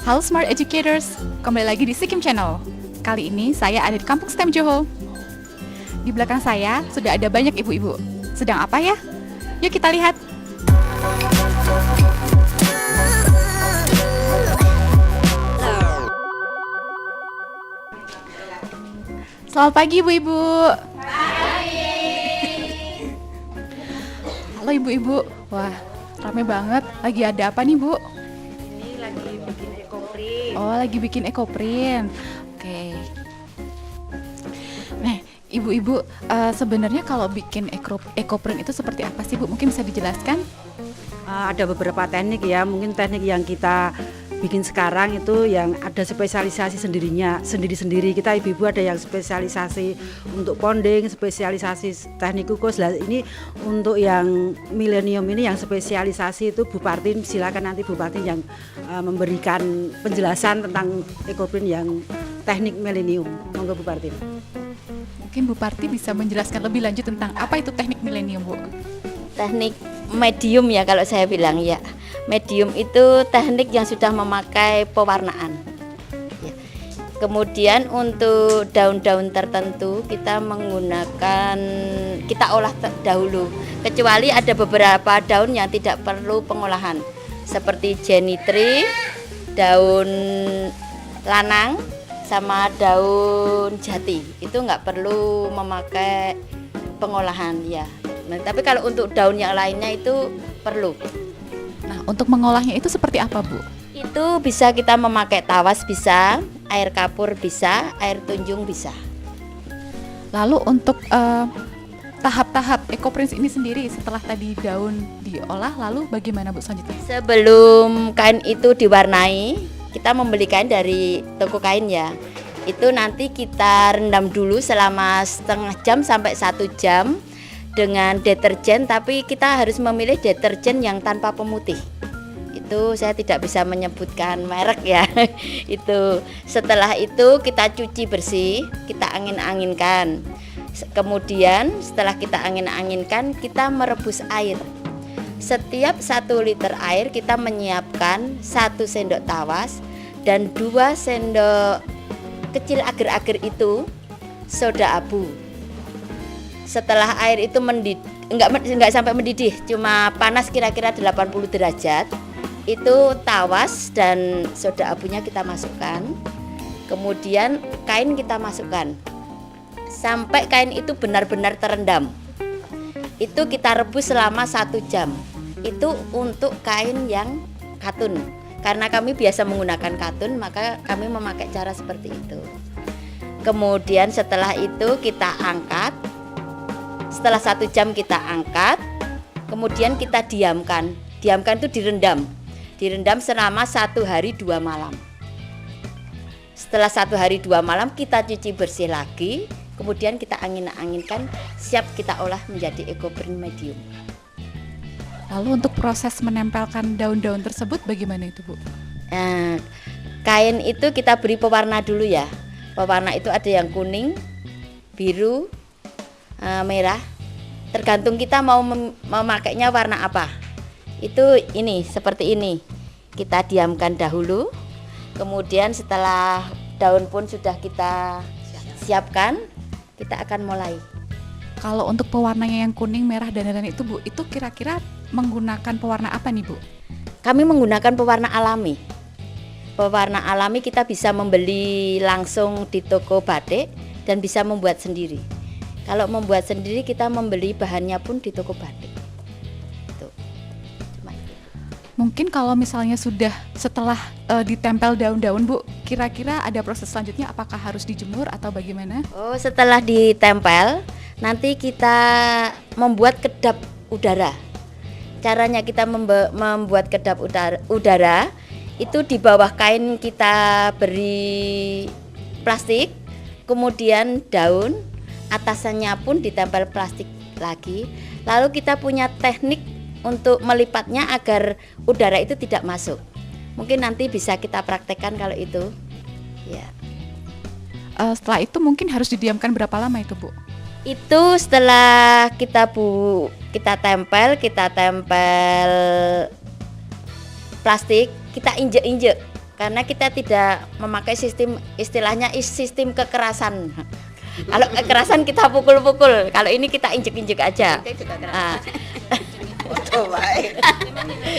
Halo Smart Educators, kembali lagi di Sikim Channel. Kali ini saya ada di Kampung STEM Johor. Di belakang saya sudah ada banyak ibu-ibu. Sedang apa ya? Yuk kita lihat. Selamat pagi ibu-ibu. Halo ibu-ibu. Wah, rame banget. Lagi ada apa nih, Bu? Ini lagi bikin ekoprint. Oh, lagi bikin ekoprint. Oke. Nah, ibu-ibu, sebenarnya kalau bikin ekoprint itu seperti apa sih, Bu? Mungkin bisa dijelaskan? Ada beberapa teknik ya, mungkin teknik yang kita bikin sekarang itu yang ada spesialisasi sendiri-sendiri. Kita ibu-ibu ada yang spesialisasi untuk ponding, spesialisasi teknik kukus. Lah ini untuk yang milenium ini yang spesialisasi itu Bu Partin, silakan nanti Bu Partin yang memberikan penjelasan tentang ekoprint yang teknik milenium. Monggo Bu Partin. Mungkin Bu Parti bisa menjelaskan lebih lanjut tentang apa itu teknik milenium, Bu? Teknik medium ya kalau saya bilang ya. Medium itu teknik yang sudah memakai pewarnaan. Ya. Kemudian untuk daun-daun tertentu kita olah dahulu. Kecuali ada beberapa daun yang tidak perlu pengolahan, seperti jenitri, daun lanang, sama daun jati. Itu nggak perlu memakai pengolahan ya. Nah, tapi kalau untuk daun yang lainnya itu perlu. Nah, untuk mengolahnya itu seperti apa, Bu? Itu bisa kita memakai tawas bisa, air kapur bisa, air tunjung bisa. Lalu untuk tahap-tahap ekoprint ini sendiri setelah tadi daun diolah, lalu bagaimana, Bu, selanjutnya? Sebelum kain itu diwarnai, kita membeli kain dari toko kain ya. Itu nanti kita rendam dulu selama setengah jam sampai 1 jam dengan deterjen, tapi kita harus memilih deterjen yang tanpa pemutih. Itu saya tidak bisa menyebutkan merek ya. Itu setelah itu kita cuci bersih, kita angin-anginkan. Kemudian setelah kita angin-anginkan, kita merebus air. Setiap 1 liter air kita menyiapkan 1 sendok tawas dan 2 sendok kecil agar-agar itu soda abu. Setelah air itu enggak sampai mendidih, cuma panas kira-kira 80 derajat, itu tawas dan soda abunya kita masukkan. Kemudian kain kita masukkan sampai kain itu benar-benar terendam. Itu kita rebus selama 1 jam. Itu untuk kain yang katun. Karena kami biasa menggunakan katun, maka kami memakai cara seperti itu. Kemudian setelah itu kita angkat. Setelah 1 jam kita angkat, kemudian kita diamkan. Diamkan itu direndam. Direndam selama 1 hari 2 malam. Setelah 1 hari 2 malam kita cuci bersih lagi, kemudian kita angin-anginkan, siap kita olah menjadi ekoprint medium. Lalu untuk proses menempelkan daun-daun tersebut bagaimana itu, Bu? Nah, kain itu kita beri pewarna dulu ya. Pewarna itu ada yang kuning, biru, merah, tergantung kita mau memakainya warna apa. Itu ini seperti ini, kita diamkan dahulu, kemudian setelah daun pun sudah kita siapkan, kita akan mulai. Kalau untuk pewarnanya yang kuning, merah, dan lain-lain itu, Bu, itu kira-kira menggunakan pewarna apa nih, Bu? Kami menggunakan pewarna alami. Pewarna alami kita bisa membeli langsung di toko batik dan bisa membuat sendiri. Kalau membuat sendiri kita membeli bahannya pun di toko batik. Tuh. Mungkin kalau misalnya sudah setelah ditempel daun-daun, Bu, kira-kira ada proses selanjutnya apakah harus dijemur atau bagaimana? Oh, setelah ditempel nanti kita membuat kedap udara. Caranya kita membuat kedap udara itu di bawah kain kita beri plastik, kemudian daun, atasannya pun ditempel plastik lagi. Lalu kita punya teknik untuk melipatnya agar udara itu tidak masuk. Mungkin nanti bisa kita praktekkan kalau itu. Ya. Setelah itu mungkin harus didiamkan berapa lama itu, Bu? Itu setelah kita tempel plastik, kita injek-injek karena kita tidak memakai sistem, istilahnya sistem kekerasan. Kalau kekerasan kita pukul-pukul, kalau ini kita injek-injek aja. Nah.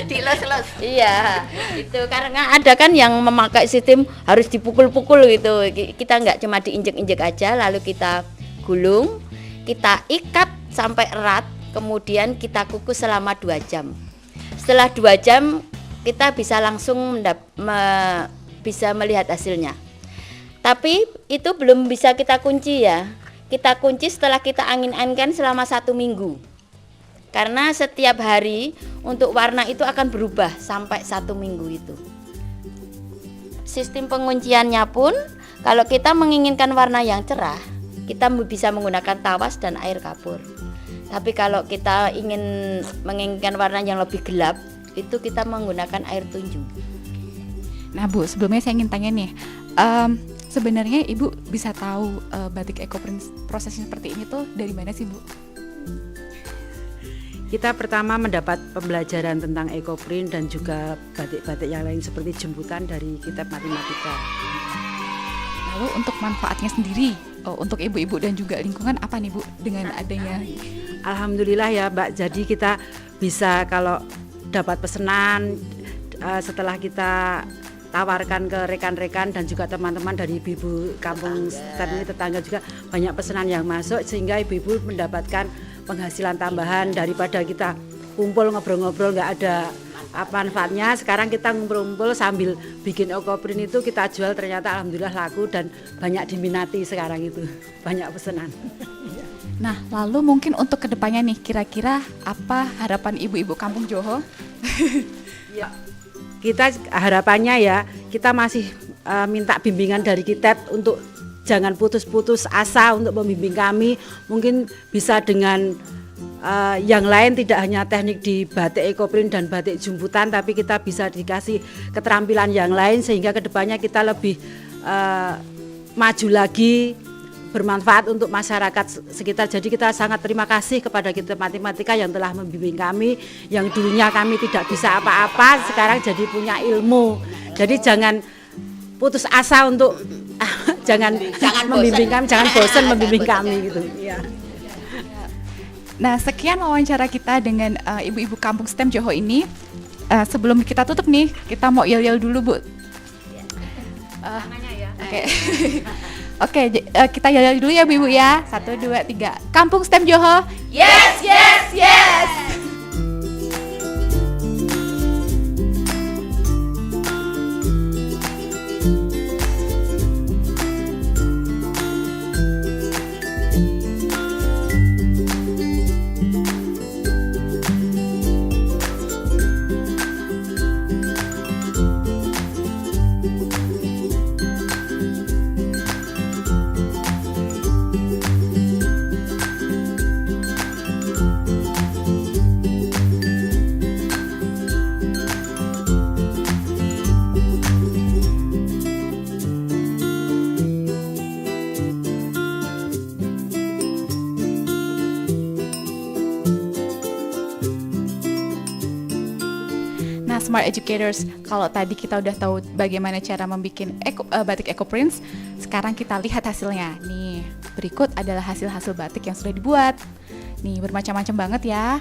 Dilos-los. Iya, itu karena ada kan yang memakai sistem harus dipukul-pukul gitu. Kita nggak cuma diinjek-injek aja, lalu kita gulung, kita ikat sampai erat, kemudian kita kukus selama 2 jam. Setelah 2 jam kita bisa langsung bisa melihat hasilnya. Tapi itu belum bisa kita kunci ya. Kita kunci setelah kita angin-anginkan selama 1 minggu. Karena setiap hari untuk warna itu akan berubah sampai 1 minggu itu. Sistem pengunciannya pun kalau kita menginginkan warna yang cerah, kita bisa menggunakan tawas dan air kapur. Tapi kalau kita menginginkan warna yang lebih gelap, itu kita menggunakan air tunjung. Nah Bu, sebelumnya saya ingin tanya nih, sebenarnya Ibu bisa tahu batik ecoprint prosesnya seperti ini tuh dari mana sih Bu? Kita pertama mendapat pembelajaran tentang ecoprint dan juga batik-batik yang lain seperti jemputan dari kitab matematika. Lalu untuk manfaatnya sendiri, untuk ibu-ibu dan juga lingkungan apa nih Bu dengan adanya? Alhamdulillah ya Mbak, jadi kita bisa kalau dapat pesanan setelah kita tawarkan ke rekan-rekan dan juga teman-teman dari ibu-ibu kampung STEM ini, tetangga juga banyak pesanan yang masuk sehingga ibu-ibu mendapatkan penghasilan tambahan daripada kita kumpul ngobrol-ngobrol nggak ada manfaatnya. Sekarang kita ngumpul-ngumpul sambil bikin ecoprint itu kita jual, ternyata alhamdulillah laku dan banyak diminati sekarang itu, banyak pesanan. Nah, lalu mungkin untuk kedepannya nih, kira-kira apa harapan ibu-ibu kampung Johor? Ya, kita harapannya ya, kita masih minta bimbingan dari kitab untuk jangan putus-putus asa untuk membimbing kami. Mungkin bisa dengan yang lain, tidak hanya teknik di batik ecoprint dan batik jemputan, tapi kita bisa dikasih keterampilan yang lain sehingga kedepannya kita lebih maju lagi, bermanfaat untuk masyarakat sekitar. Jadi kita sangat terima kasih kepada kitab matematika yang telah membimbing kami, yang dulunya kami tidak bisa apa-apa, sekarang jadi punya ilmu. Jadi jangan putus asa untuk jangan membimbing kami, jangan bosan membimbing kami gitu. Ya. Nah, sekian wawancara kita dengan ibu-ibu kampung STEM Johor ini. Sebelum kita tutup nih, kita mau yel-yel dulu Bu. Oke. Oke, kita yel-yel dulu ya Bu Ibu ya. 1, 2, 3. Kampung STEM Johor. Yes, yes, yes. Nah, Smart Educators, kalau tadi kita udah tahu bagaimana cara membuat batik ecoprint, sekarang kita lihat hasilnya. Nih, berikut adalah hasil-hasil batik yang sudah dibuat. Nih, bermacam-macam banget ya.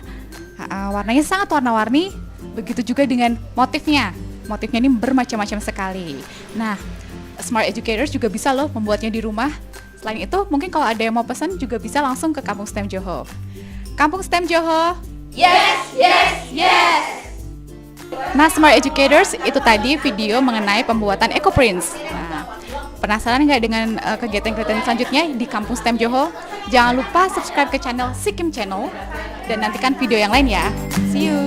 Warnanya sangat warna-warni, begitu juga dengan motifnya. Motifnya ini bermacam-macam sekali. Nah, Smart Educators juga bisa loh membuatnya di rumah. Selain itu, mungkin kalau ada yang mau pesan juga bisa langsung ke Kampung STEM Johor. Kampung STEM Johor. Yes, yes, yes. Nah, Smart Educators, itu tadi video mengenai pembuatan ecoprint. Nah, penasaran nggak dengan kegiatan-kegiatan selanjutnya di Kampung STEM Johor? Jangan lupa subscribe ke channel Sikim Channel dan nantikan video yang lain ya. See you.